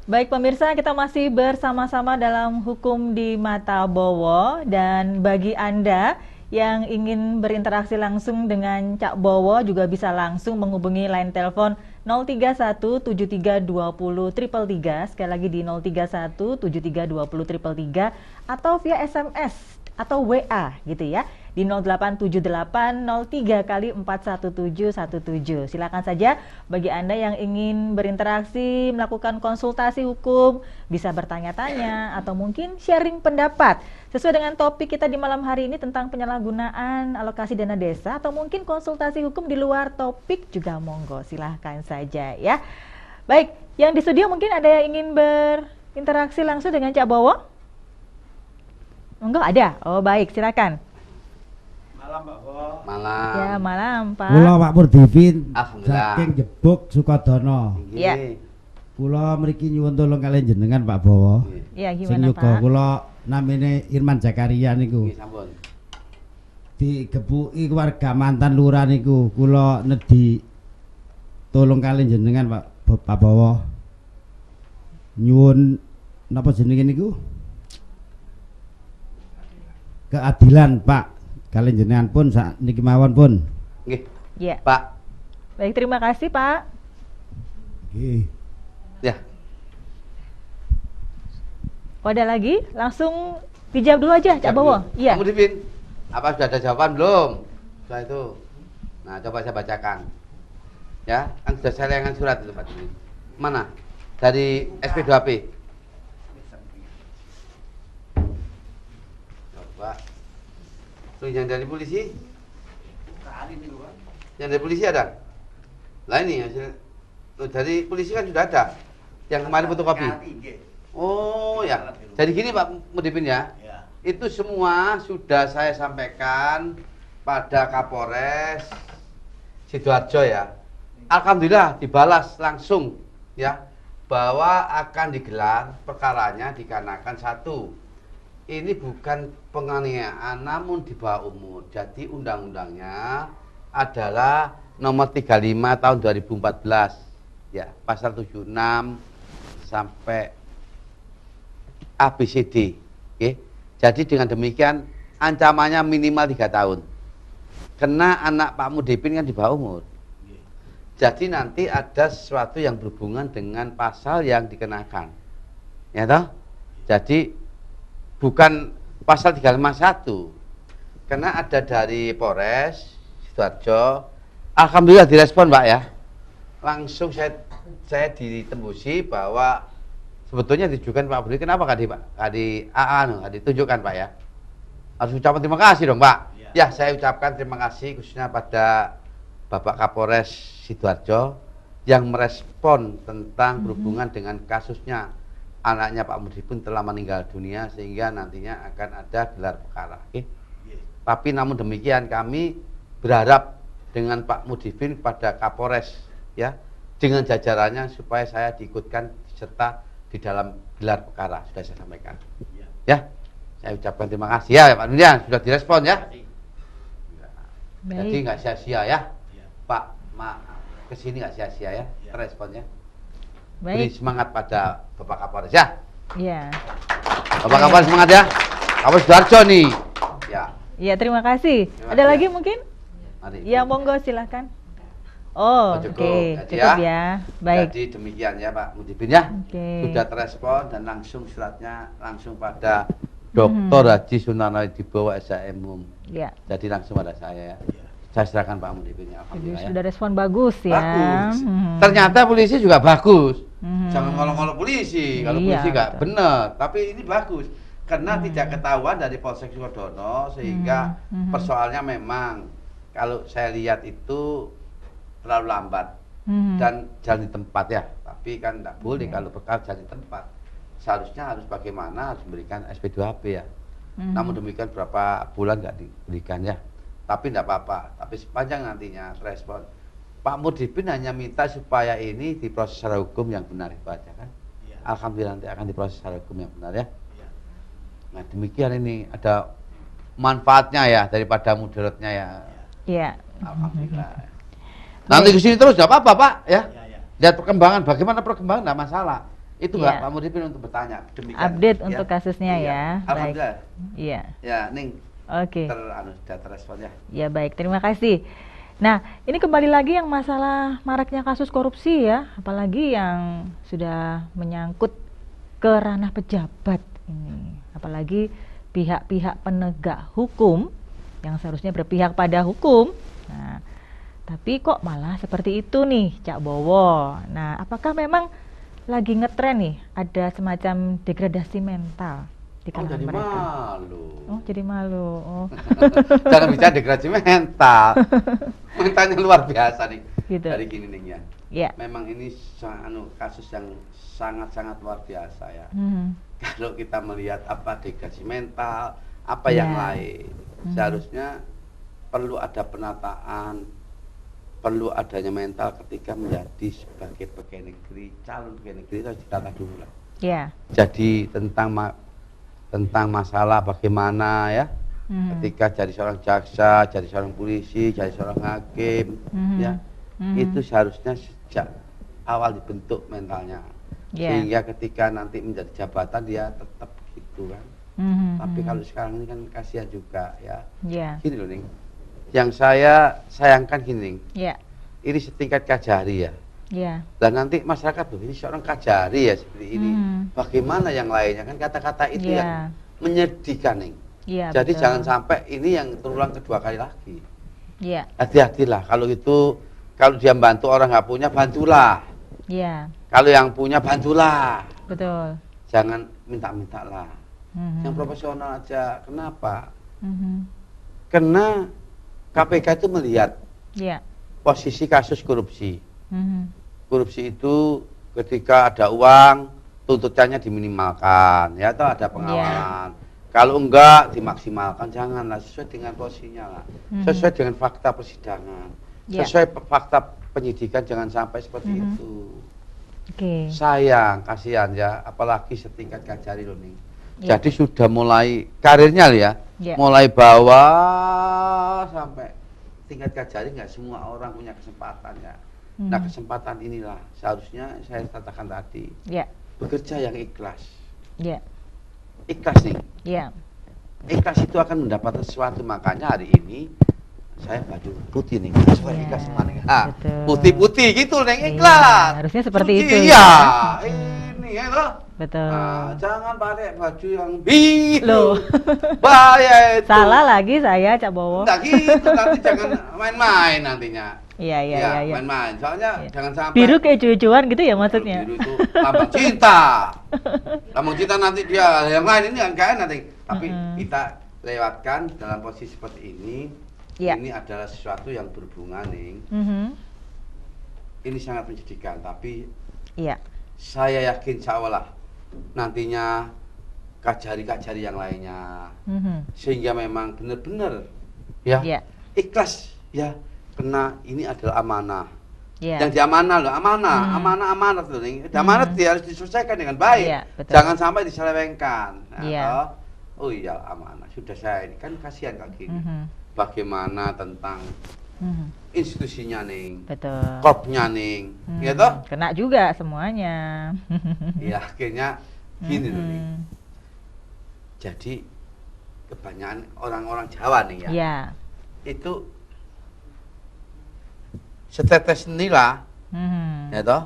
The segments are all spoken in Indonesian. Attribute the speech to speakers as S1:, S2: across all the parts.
S1: Baik pemirsa, kita masih bersama-sama dalam Hukum di Mata Bowo, dan bagi Anda yang ingin berinteraksi langsung dengan Cak Bowo juga bisa langsung menghubungi line telepon 031 73 20 333, sekali lagi di 031 73 20 333, atau via SMS atau WA gitu ya di 087803 kali 41717. Silakan saja bagi Anda yang ingin berinteraksi, melakukan konsultasi hukum, bisa bertanya-tanya atau mungkin sharing pendapat sesuai dengan topik kita di malam hari ini tentang penyalahgunaan alokasi dana desa, atau mungkin konsultasi hukum di luar topik juga monggo, silahkan saja ya. Baik, yang di studio mungkin ada yang ingin berinteraksi langsung dengan Cak Bowo? Monggo, ada? Oh baik, silakan.
S2: Malam Pak Bowo.
S3: Malam.
S1: Ya, malam Pak.
S2: Kula Pak Murdipin
S3: Alhamdulillah.
S2: saking Jebuk Sukodono.
S1: Iya.
S2: Kula mriki nyuwun tolong kalian jenengan Pak Bowo.
S1: Ya,
S2: Sing
S1: gimana
S2: nyuga
S1: Pak?
S2: kula namine Irman Zakaria niku.
S3: Nggih, sampun.
S2: Digebuki keluarga mantan lurah niku. Kula nedhi tolong kalian jenengan Pak Bowo. Nyuwun napa jenenge niku? Keadilan Pak. Kalian jenengan pun sak niki mawon pun.
S3: Nggih,
S1: Ya.
S3: Pak.
S1: Baik, terima kasih Pak.
S2: Nggih.
S3: Ya.
S1: Oh, ada lagi? Langsung dijawab dulu aja Cak Bowo. Iya.
S3: Kamu Dipin, apa sudah ada jawaban belum? Sudah itu. Nah, coba saya bacakan. Ya, kan sudah saya layangkan surat itu Pak Dipin. Mana? Dari SP2AP. Coba. Tuh yang dari polisi? Yang dari polisi ada? Lah ini hasil. Tuh, dari polisi kan sudah ada. Yang kemarin fotokopi. Oh ya. Jadi gini Pak Mudipin ya. Itu semua sudah saya sampaikan pada Kapolres Sidoarjo ya. Alhamdulillah dibalas langsung ya, bahwa akan digelar perkaranya dikarenakan satu, ini bukan penganiayaan namun di bawah umur. Jadi undang-undangnya adalah nomor 35 tahun 2014 ya, pasal 76 sampai ABCD. Oke. Jadi dengan demikian ancamannya minimal 3 tahun. Karena anak Pak Mudipin kan di bawah umur. Jadi nanti ada sesuatu yang berhubungan dengan pasal yang dikenakan. Ya toh? Jadi bukan pasal 351. Karena ada dari Polres Sidoarjo. Alhamdulillah direspon Pak ya. Langsung saya ditembusi bahwa sebetulnya ditujukan Pak Budi. Kenapa nggak di AA, nggak ditunjukkan Pak ya? Harus ucapan terima kasih dong Pak. Ya, saya ucapkan terima kasih khususnya pada Bapak Kapolres Sidoarjo yang merespon tentang berhubungan dengan kasusnya anaknya Pak Mudipin telah meninggal dunia, sehingga nantinya akan ada gelar perkara. Tapi namun demikian kami berharap dengan Pak Mudipin pada Kapolres ya, dengan jajarannya supaya saya diikutkan serta di dalam gelar perkara, sudah saya sampaikan. Ya, saya ucapkan terima kasih ya Pak Nurdian, sudah direspon ya. Jadi nggak sia-sia ya, Pak kesini nggak sia-sia ya, responnya. Beri semangat pada Bapak Kapolres ya.
S1: Iya.
S3: Bapak Kapolres semangat ya. Kapolres Sidoarjo nih. Ya.
S1: Iya, terima kasih.
S3: Terima
S1: Ada
S3: kasih
S1: lagi
S3: ya.
S1: mungkin?
S3: Mari.
S1: Ya, monggo silakan. Oh,
S3: cukup.
S1: oke.
S3: Jadi
S1: Cukup ya. Baik.
S3: Jadi demikian ya Pak Mudipin ya.
S1: Oke.
S3: Sudah terespon dan langsung suratnya langsung pada Dr. Haji Sunarno Dibowo SHM.
S1: Ya.
S3: Jadi langsung pada saya ya. Saya serahkan Pak Mudipin ya.
S1: Jadi
S3: Alhamdulillah ya.
S1: sudah respon bagus ya.
S3: Bagus. Ternyata polisi juga bagus. Jangan ngolong-ngolong polisi. Kalau
S1: Iya,
S3: polisi nggak
S1: betul.
S3: benar, tapi ini bagus. Karena tidak ketahuan dari Polsek Sukodono, sehingga persoalannya memang kalau saya lihat itu terlalu lambat dan jalan di tempat ya. Tapi kan tidak boleh kalau perkara jalan di tempat. Seharusnya harus bagaimana, harus memberikan SP2AP ya. Namun demikian berapa bulan nggak diberikan ya. Tapi tidak apa-apa. Tapi sepanjang nantinya respon Pak Mudipin hanya minta supaya ini diproses secara hukum yang benar itu aja kan. Alhamdulillah nanti akan diproses secara hukum yang benar ya. Nah demikian, ini ada manfaatnya ya daripada mudaratnya ya.
S1: Iya.
S3: Alhamdulillah. Nanti kesini terus tidak apa-apa Pak ya. Lihat perkembangan, bagaimana perkembangan tidak masalah. Itu
S1: Iya.
S3: Pak Mudipin untuk bertanya. Demikian.
S1: Update
S3: ya.
S1: untuk kasusnya
S3: Iya.
S1: ya. Baik.
S3: Alhamdulillah.
S1: Iya.
S3: Ya, Ning
S1: Oke.
S3: sudah terrespon ya.
S1: Ya baik, terima kasih. Nah, ini kembali lagi yang masalah maraknya kasus korupsi ya, apalagi yang sudah menyangkut ke ranah pejabat ini. Apalagi pihak-pihak penegak hukum yang seharusnya berpihak pada hukum. Nah, tapi kok malah seperti itu nih, Cak Bowo. Nah, apakah memang lagi ngetren nih ada semacam degradasi mental di
S3: Oh,
S1: kalangan
S3: jadi
S1: mereka?
S3: malu.
S1: Oh, jadi malu. Oh,
S3: Jangan bicara degradasi mental. Mentalnya luar biasa nih.
S1: gitu.
S3: Dari gini nih ya.
S1: Ya.
S3: Memang ini kasus yang sangat-sangat luar biasa ya.
S1: Mhm.
S3: Kalau kita melihat apa degradasi mental, apa
S1: Ya.
S3: yang lain, seharusnya perlu ada penataan, perlu adanya mental ketika menjadi sebagai pegawai negeri, calon pegawai negeri itu harus ditata dulu lah.
S1: Ya.
S3: Jadi tentang masalah bagaimana ya,
S1: Mhm.
S3: ketika jadi seorang jaksa, jadi seorang polisi, jadi seorang hakim,
S1: Mhm.
S3: ya,
S1: Mhm.
S3: itu seharusnya sejak awal dibentuk mentalnya.
S1: Ya.
S3: Sehingga ketika nanti menjadi jabatan dia tetap gitu kan.
S1: Mhm.
S3: Tapi kalau sekarang ini kan kasihan juga ya.
S1: Ya.
S3: Gini loh Ning, yang saya sayangkan gini Ning,
S1: Ya.
S3: ini setingkat Kajari ya.
S1: Ya.
S3: Dan nanti masyarakat tuh ini seorang Kajari ya seperti ini. Bagaimana yang lainnya kan kata-kata itu
S1: Ya.
S3: yang menyedihkan Ning.
S1: Ya,
S3: Jadi
S1: betul.
S3: jangan sampai ini yang terulang kedua kali lagi.
S1: Ya.
S3: Hati-hatilah kalau itu, kalau dia bantu orang nggak punya, bantulah.
S1: Ya.
S3: Kalau yang punya, bantulah.
S1: Betul.
S3: Jangan minta-minta lah.
S1: Mhm.
S3: Yang profesional aja. Kenapa?
S1: Mhm.
S3: Karena KPK itu melihat
S1: Ya.
S3: posisi kasus korupsi.
S1: Mhm.
S3: Korupsi itu ketika ada uang, tuntutannya diminimalkan, ya atau ada pengawalan. Kalau enggak, dimaksimalkan. Janganlah, sesuai dengan posisinya lah. Sesuai dengan fakta persidangan.
S1: Ya.
S3: Sesuai fakta penyidikan, jangan sampai seperti itu.
S1: Oke.
S3: Sayang, kasihan ya, apalagi setingkat Kajari loh nih.
S1: Ya.
S3: Jadi sudah mulai karirnya loh ya,
S1: Ya.
S3: mulai bawah sampai tingkat Kajari, nggak semua orang punya kesempatan ya. Nah kesempatan inilah seharusnya saya katakan tadi,
S1: Ya.
S3: bekerja yang ikhlas.
S1: Ya.
S3: Ikhlas nih,
S1: Ya.
S3: ikhlas itu akan mendapatkan sesuatu. Makanya hari ini saya baju putih nih, supaya
S1: Ya,
S3: ikhlas semua nih. Ah,
S1: betul.
S3: putih-putih gitu nih,
S1: Iya,
S3: ikhlas.
S1: harusnya seperti
S3: Suci,
S1: itu
S3: Iya,
S1: ya.
S3: ini ya loh.
S1: Betul.
S3: Ah, jangan pakai baju yang biru.
S1: Loh.
S3: Bahaya itu.
S1: Salah lagi saya, Cak Bowo.
S3: Enggak gitu, nanti jangan main-main nantinya.
S1: Iya, iya,
S3: Ya,
S1: iya, iya.
S3: main-main. Soalnya
S1: Iya.
S3: jangan sampai
S1: Biru kayak cucuan gitu ya
S3: Kalau
S1: maksudnya.
S3: biru itu lambang cinta. Lambang cinta nanti dia yang lain ini enggak nanti. Tapi kita lewatkan dalam posisi seperti ini.
S1: Iya.
S3: Ini adalah sesuatu yang berhubungan nih.
S1: Mhm.
S3: Ini sangat menyedihkan, tapi
S1: Iya.
S3: saya yakin insya Allah lah nantinya Kajari-kajari yang lainnya,
S1: Mhm.
S3: sehingga memang benar-benar ya
S1: Iya.
S3: ikhlas ya, karena ini adalah amanah.
S1: Iya.
S3: Yang diamanah loh, amanah loh nih. Amanah dia harus diselesaikan dengan baik.
S1: Iya, betul.
S3: Jangan sampai diselewengkan. Nah,
S1: Iya.
S3: toh, oh iya amanah. Sudah saya ini kan kasihan kayak gini.
S1: Mhm.
S3: Bagaimana tentang
S1: Mhm.
S3: institusinya nih,
S1: Betul.
S3: korpnya nih,
S1: Mhm.
S3: ya toh?
S1: Kena juga semuanya.
S3: Ya akhirnya gini loh nih.
S1: Mhm.
S3: Jadi kebanyakan orang-orang Jawa nih ya,
S1: Iya.
S3: itu setetes nila,
S1: Mhm.
S3: ya toh,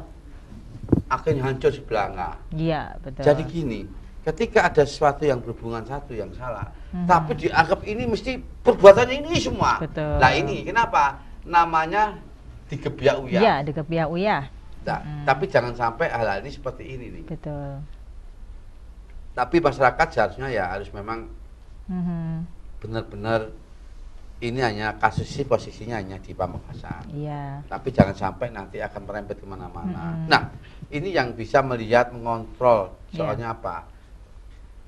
S3: akhirnya hancur sebelanga.
S1: Iya, betul.
S3: Jadi gini, ketika ada sesuatu yang berhubungan satu yang salah, tapi dianggap ini mesti perbuatannya ini semua.
S1: Betul.
S3: Nah ini kenapa? Namanya digebiak uya.
S1: Iya, dikebiak uyah.
S3: Nah, tapi jangan sampai hal ini seperti ini nih.
S1: Betul.
S3: Tapi masyarakat seharusnya ya harus memang
S1: Mhm.
S3: benar-benar ini hanya kasus sih, posisinya hanya di Pamekasan.
S1: Iya.
S3: Tapi jangan sampai nanti akan merembet kemana-mana. Nah, ini yang bisa melihat, mengontrol. Soalnya apa?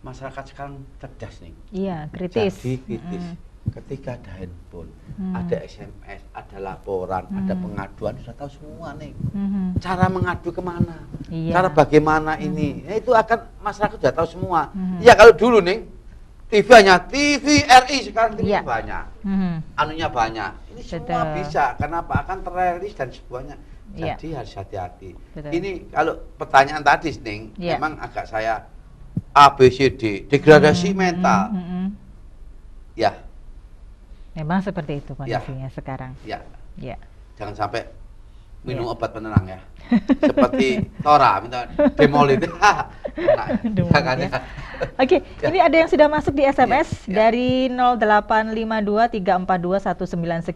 S3: Masyarakat sekarang cerdas nih.
S1: Iya, kritis.
S3: Jadi kritis. Ketika ada handphone, ada SMS, ada laporan, ada pengaduan, sudah tahu semua nih.
S1: Mhm.
S3: Cara mengadu kemana?
S1: Iya.
S3: Cara bagaimana ini? Ya, itu akan masyarakat sudah tahu semua. Ya kalau dulu nih, TV hanya TVRI, sekarang TV
S1: Iya.
S3: banyak.
S1: Mhm.
S3: Anunya banyak. Ini semua
S1: Betul.
S3: bisa. Kenapa? Akan terrealisasi dan semuanya
S1: Iya.
S3: Jadi harus hati-hati.
S1: Betul.
S3: Ini kalau pertanyaan tadi, Ning,
S1: Iya.
S3: memang agak saya ABCD, degradasi mental. Ya,
S1: Memang seperti itu
S3: Ya.
S1: kondisinya sekarang.
S3: ya.
S1: Ya.
S3: Jangan sampai minum
S1: Iya.
S3: obat penenang ya. Seperti Tora minta demolit. Nah,
S1: Demolit,
S3: jangan
S1: ya.
S3: ya.
S1: Oke,
S3: Ya.
S1: ini ada yang sudah masuk di SMS
S3: Ya.
S1: dari 0852 342 19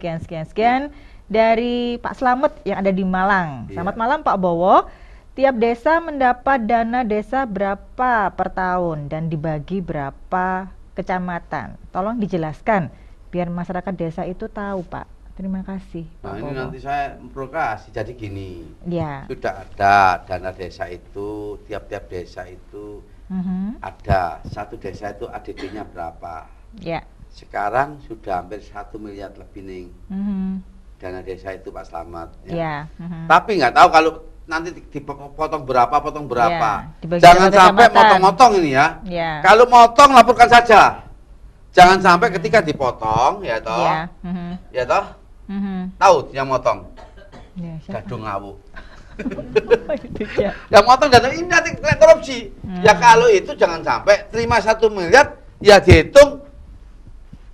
S1: sekian dari Pak Slamet yang ada di Malang.
S3: Iya.
S1: Selamat malam Pak Bowo. Tiap desa mendapat dana desa berapa per tahun dan dibagi berapa kecamatan? Tolong dijelaskan biar masyarakat desa itu tahu, Pak. Terima kasih,
S3: Nah,
S1: Pak
S3: ini
S1: Bowo.
S3: nanti saya provokasi. Jadi gini,
S1: Ya.
S3: sudah ada dana desa itu, tiap-tiap desa itu
S1: Mhm.
S3: ada. Satu desa itu ADD-nya berapa.
S1: Ya.
S3: Sekarang sudah hampir 1 miliar lebih nih
S1: Mhm.
S3: dana desa itu Pak Slamet.
S1: Ya. Mhm.
S3: Tapi nggak tahu kalau nanti dipotong berapa,
S1: Ya, dibagi
S3: Jangan
S1: berapa
S3: sampai
S1: kecamatan.
S3: motong-motong ini ya.
S1: Ya.
S3: Kalau motong laporkan saja. Jangan sampai ketika dipotong, ya toh,
S1: Ya. Mhm.
S3: ya toh,
S1: Mhm.
S3: tahu yang motong,
S1: Ya, siapa?
S3: gadung ngawu.
S1: Itu ya.
S3: Yang motong gadung ini nanti kena korupsi. Ya kalau itu jangan sampai terima 1 miliar, ya dihitung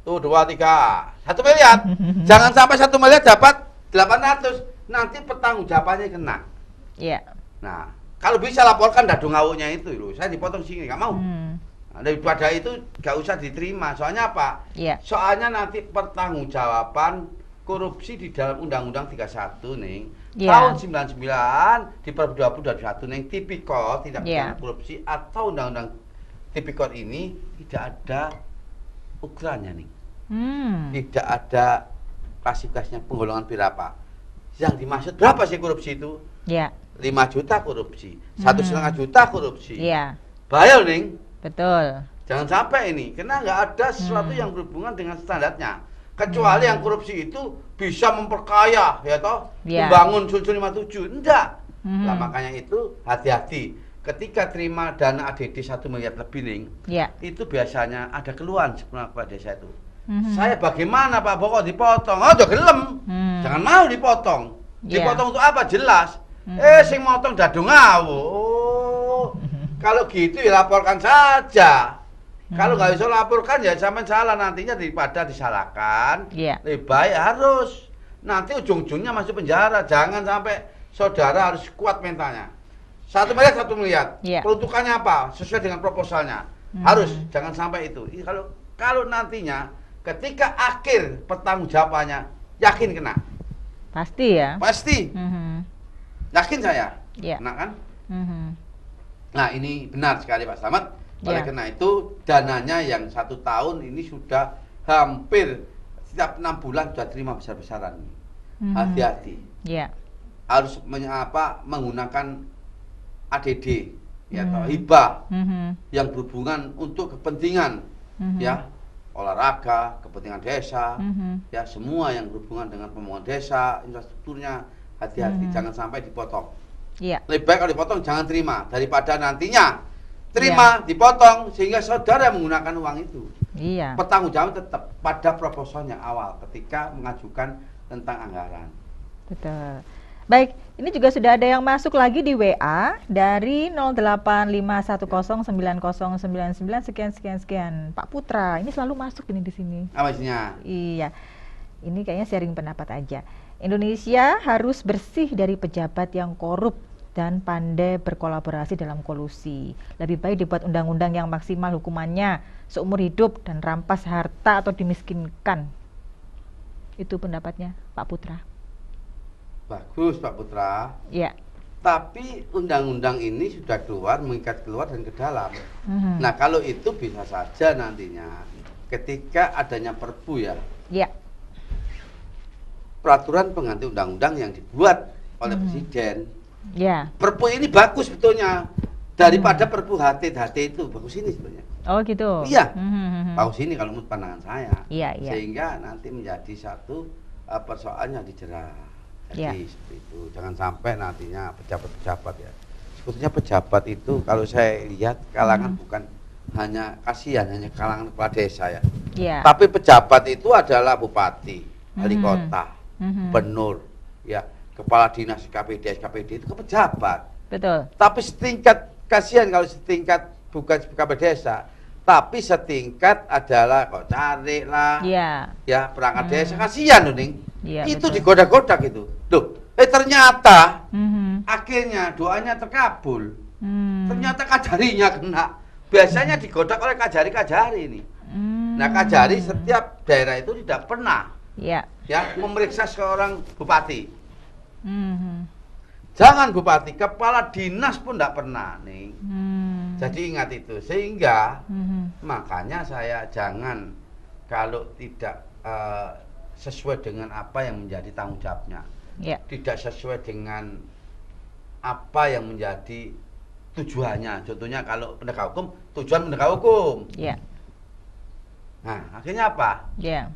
S3: tuh 2, 3, 1 miliar. Jangan sampai 1 miliar dapat 800, nanti pertanggungjawabannya kena.
S1: Iya.
S3: Nah, kalau bisa laporkan gadung ngawunya itu loh, saya dipotong sini, nggak mau. Nah, daripada itu nggak usah diterima. Soalnya apa?
S1: Iya.
S3: Soalnya nanti pertanggungjawaban korupsi di dalam Undang-Undang 31 nih
S1: Iya.
S3: tahun 99 di Perpres 2021 nih tipikor tidak
S1: Iya.
S3: pidana korupsi atau Undang-Undang tipikor ini tidak ada ukurannya nih. Tidak ada klasifikasinya penggolongan berapa. Yang dimaksud berapa sih korupsi itu?
S1: Iya.
S3: 5 juta korupsi, 1,5 juta korupsi.
S1: Iya.
S3: Bahaya nih.
S1: Betul.
S3: Jangan sampai ini, karena nggak ada sesuatu yang berhubungan dengan standarnya. Kecuali yang korupsi itu bisa memperkaya, ya toh,
S1: Ya.
S3: membangun Sulsel 57. Enggak. Nah,
S1: Mhm.
S3: makanya itu hati-hati. Ketika terima dana ADD 1 miliar lebih nih,
S1: Iya.
S3: itu biasanya ada keluhan sebenarnya kepada desa itu.
S1: Mhm.
S3: Saya bagaimana Pak Boko dipotong? Oh, udah gelem. Jangan mau dipotong.
S1: Ya.
S3: Dipotong untuk apa? Jelas. Sing motong dadung ngawu. Oh, kalau gitu ya laporkan saja. Kalau nggak bisa laporkan ya sampai salah nantinya daripada disalahkan.
S1: Iya.
S3: Lebih baik harus. Nanti ujung-ujungnya masuk penjara. Jangan sampai saudara harus kuat mentalnya. 1 miliar, 1 miliar.
S1: Iya.
S3: Peruntukannya apa? Sesuai dengan proposalnya. Harus. Jangan sampai itu. Kalau nantinya ketika akhir pertanggungjawabannya yakin kena.
S1: Pasti ya.
S3: Pasti.
S1: Mhm.
S3: Yakin saya.
S1: Iya.
S3: Kena kan?
S1: Mhm.
S3: Nah, ini benar sekali Pak Slamet. Oleh
S1: Ya.
S3: karena itu dananya yang 1 tahun ini sudah hampir setiap 6 bulan sudah terima besar-besaran.
S1: Mhm.
S3: Hati-hati.
S1: Iya.
S3: Harus menggunakan ADD ya atau hibah
S1: Mhm.
S3: yang berhubungan untuk kepentingan ya olahraga, kepentingan desa,
S1: Mhm.
S3: ya semua yang berhubungan dengan pembangunan desa, infrastrukturnya. Hati-hati jangan sampai dipotong.
S1: Iya.
S3: Lebih baik kalau dipotong jangan terima daripada nantinya terima dipotong sehingga saudara menggunakan uang itu.
S1: Iya.
S3: Pertanggungjawaban tetap pada proposalnya awal ketika mengajukan tentang anggaran.
S1: Betul. Baik, ini juga sudah ada yang masuk lagi di WA dari 0851090099 sekian. Pak Putra, ini selalu masuk ini di sini.
S3: Apa isinya?
S1: Iya. Ini kayaknya sharing pendapat aja. Indonesia harus bersih dari pejabat yang korup dan pandai berkolaborasi dalam kolusi. Lebih baik dibuat undang-undang yang maksimal hukumannya seumur hidup dan rampas harta atau dimiskinkan. Itu pendapatnya Pak Putra.
S3: Bagus Pak Putra.
S1: Iya.
S3: Tapi undang-undang ini sudah keluar, mengikat keluar dan ke dalam.
S1: Mhm.
S3: Nah kalau itu bisa saja nantinya ketika adanya perpu ya,
S1: Iya.
S3: peraturan pengganti undang-undang yang dibuat oleh Presiden.
S1: Iya.
S3: Perpu ini bagus sebetulnya daripada perpu HT itu bagus ini sebenarnya.
S1: Oh gitu.
S3: Iya.
S1: Mhm.
S3: Bagus ini kalau menurut pandangan saya.
S1: Iya, iya.
S3: Sehingga nanti menjadi satu persoalan yang dijerat. Jadi
S1: Iya.
S3: seperti itu. Jangan sampai nantinya pejabat-pejabat ya. Sebetulnya pejabat itu kalau saya lihat kalangan bukan hanya kasihan hanya kalangan kepala desa ya.
S1: Iya.
S3: Tapi pejabat itu adalah bupati, wali kota,
S1: Mhm.
S3: gubernur, ya kepala dinas KPD, SKPD itu ke pejabat.
S1: Betul.
S3: Tapi setingkat, kasihan kalau setingkat bukan kepala desa, tapi setingkat adalah kok cari lah,
S1: Iya.
S3: ya perangkat desa, kasihan loh Ning.
S1: Iya,
S3: Itu
S1: betul.
S3: digoda-goda gitu. Loh, ternyata
S1: Mhm.
S3: akhirnya doanya terkabul.
S1: Hmm.
S3: Ternyata kajarinya kena. Biasanya digodak oleh kajari-kajari ini.
S1: Hmm.
S3: Nah, kajari setiap daerah itu tidak pernah
S1: Ya.
S3: ya memeriksa seorang bupati.
S1: Mhm.
S3: Jangan bupati, kepala dinas pun tidak pernah nih.
S1: Hmm.
S3: Jadi ingat itu. Sehingga
S1: Mhm.
S3: makanya saya jangan kalau tidak sesuai dengan apa yang menjadi tanggung jawabnya,
S1: Ya.
S3: tidak sesuai dengan apa yang menjadi tujuannya. Contohnya kalau penegak hukum, tujuan penegak hukum.
S1: Ya.
S3: Nah, akhirnya apa?
S1: Ya.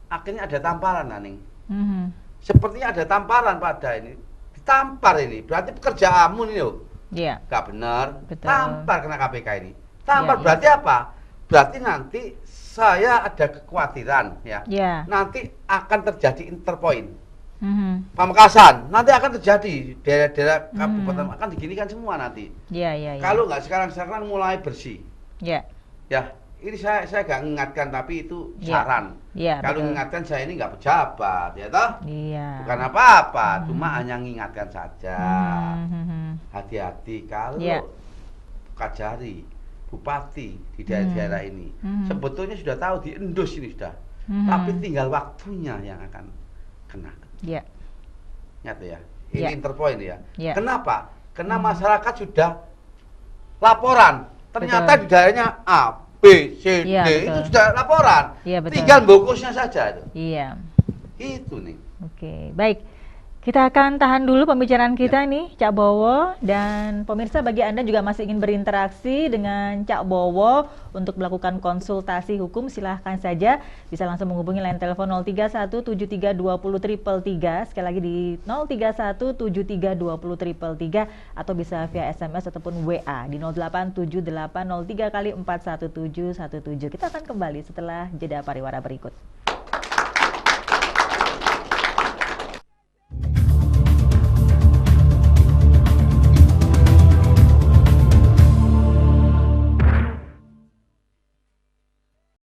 S3: Akhirnya ada tamparan, Naning.
S1: Mhm.
S3: Sepertinya ada tamparan pada ini. Ditampar ini, berarti pekerjaanmu ini loh.
S1: Ya.
S3: Gak benar.
S1: Betul.
S3: Tampar kena KPK ini. Tampar
S1: Ya,
S3: berarti apa? Berarti nanti saya ada kekhawatiran ya.
S1: Ya.
S3: Nanti akan terjadi interpoint.
S1: Mhm.
S3: Pamekasan, nanti akan terjadi daerah-daerah kabupaten akan diginikan semua nanti.
S1: Ya, ya, ya.
S3: Kalau nggak sekarang mulai bersih.
S1: Ya.
S3: Ya, ini saya nggak mengingatkan tapi itu
S1: Ya.
S3: saran.
S1: Ya,
S3: Kalau
S1: betul.
S3: mengingatkan saya ini nggak pejabat, ya toh?
S1: Iya.
S3: Bukan apa-apa, cuma hanya mengingatkan saja.
S1: Mhm.
S3: Hati-hati kalau
S1: Ya.
S3: kajari, bupati di daerah-daerah ini sebetulnya sudah tahu diendus ini sudah. Tapi tinggal waktunya yang akan kena.
S1: Ya.
S3: Nyata ya. Ini
S1: Ya.
S3: interpoint ya.
S1: Ya.
S3: Kenapa? Karena masyarakat sudah laporan. Ternyata
S1: Betul.
S3: di daerahnya A, B, C,
S1: Iya,
S3: D
S1: betul.
S3: itu sudah laporan.
S1: Iya, betul.
S3: Tinggal bungkusnya saja itu.
S1: Iya.
S3: Itu nih.
S1: Oke, baik. Kita akan tahan dulu pembicaraan kita nih, Cak Bowo. Dan pemirsa, bagi Anda juga masih ingin berinteraksi dengan Cak Bowo untuk melakukan konsultasi hukum, silahkan saja bisa langsung menghubungi line telepon 0317320 Sekali lagi di 0317320 atau bisa via SMS ataupun WA di 087803 kali 41717. Kita akan kembali setelah jeda pariwara berikut.